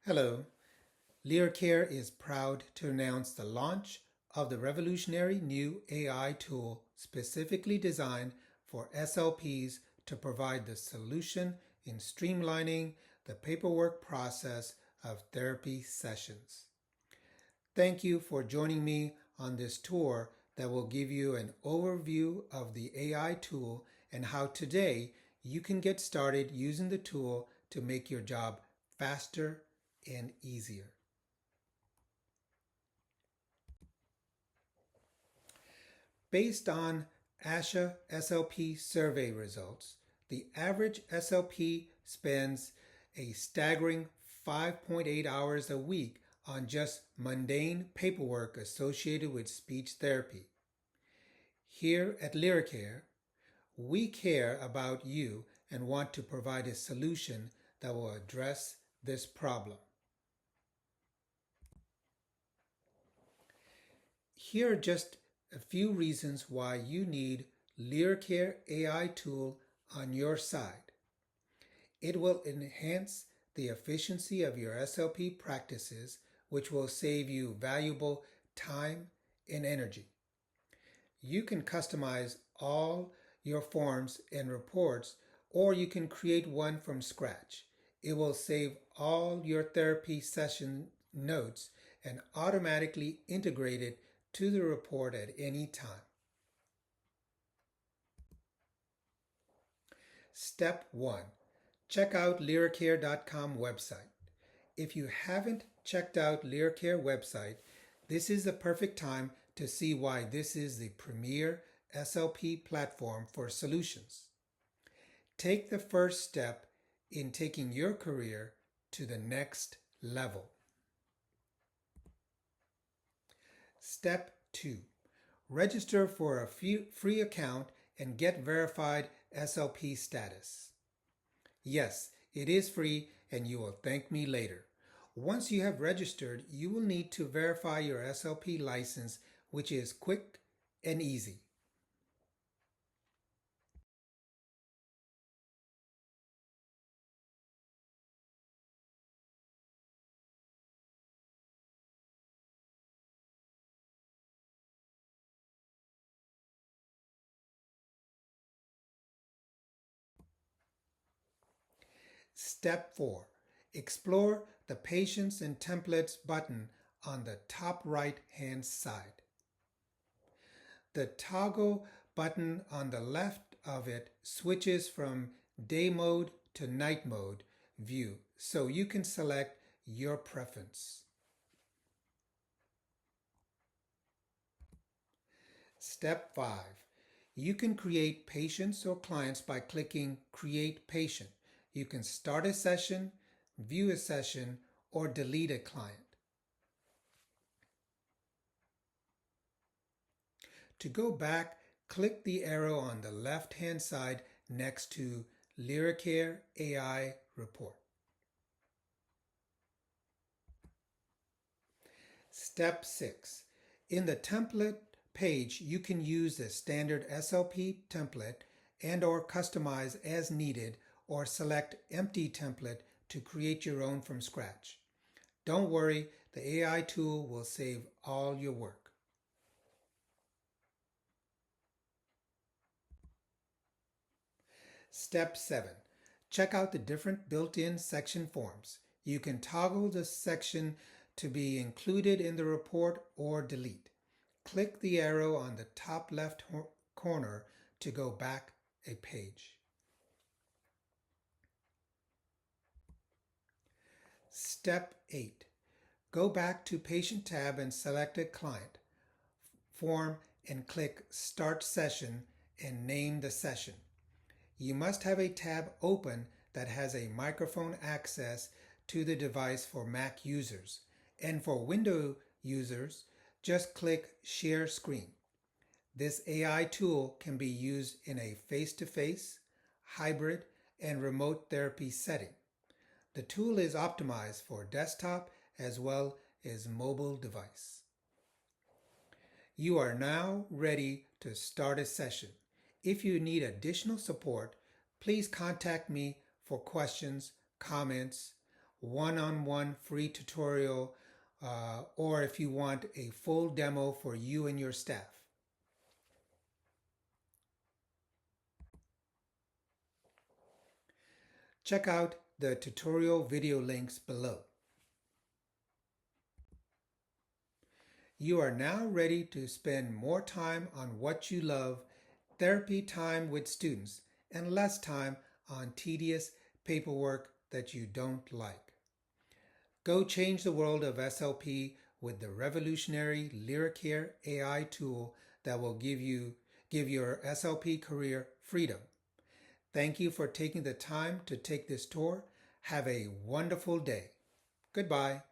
Hello, LiriCare is proud to announce the launch of the revolutionary new AI tool specifically designed for SLPs to provide the solution in streamlining the paperwork process of therapy sessions. Thank you for joining me on this tour that will give you an overview of the AI tool and how today you can get started using the tool to make your job faster and easier. Based on ASHA SLP survey results, the average SLP spends a staggering 5.8 hours a week on just mundane paperwork associated with speech therapy. Here at LiriCare, we care about you and want to provide a solution that will address this problem. Here are just a few reasons why you need LiriCare AI tool on your side. It will enhance the efficiency of your SLP practices, which will save you valuable time and energy. You can customize all your forms and reports, or you can create one from scratch. It will save all your therapy session notes and automatically integrate it to the report at any time. Step 1. Check out LiriCare.com website. If you haven't checked out LiriCare website, this is the perfect time to see why this is the premier SLP platform for solutions. Take the first step in taking your career to the next level. Step 2. Register for a free account and get verified SLP status. Yes, it is free and you will thank me later. Once you have registered, you will need to verify your SLP license, which is quick and easy. Step 4. Explore the Patients and Templates button on the top right-hand side. The toggle button on the left of it switches from day mode to night mode view, so you can select your preference. Step 5. You can create patients or clients by clicking Create Patient. You can start a session, view a session, or delete a client. To go back, click the arrow on the left-hand side next to LiriCare AI Report. Step 6. In the template page, you can use the standard SLP template and/or customize as needed, or select empty template to create your own from scratch. Don't worry, the AI tool will save all your work. Step 7. Check out the different built-in section forms. You can toggle the section to be included in the report or delete. Click the arrow on the top left corner to go back a page. Step 8. Go back to Patient tab and select a client form and click Start Session and name the session. You must have a tab open that has a microphone access to the device for Mac users, and for Windows users, just click Share Screen. This AI tool can be used in a face-to-face, hybrid, and remote therapy setting. The tool is optimized for desktop as well as mobile device. You are now ready to start a session. If you need additional support, please contact me for questions, comments, one-on-one free tutorial, or if you want a full demo for you and your staff. Check out the tutorial video links below. You are now ready to spend more time on what you love, therapy time with students, and less time on tedious paperwork that you don't like. Go change the world of SLP with the revolutionary LiriCare AI tool that will give your SLP career freedom. Thank you for taking the time to take this tour. Have a wonderful day. Goodbye.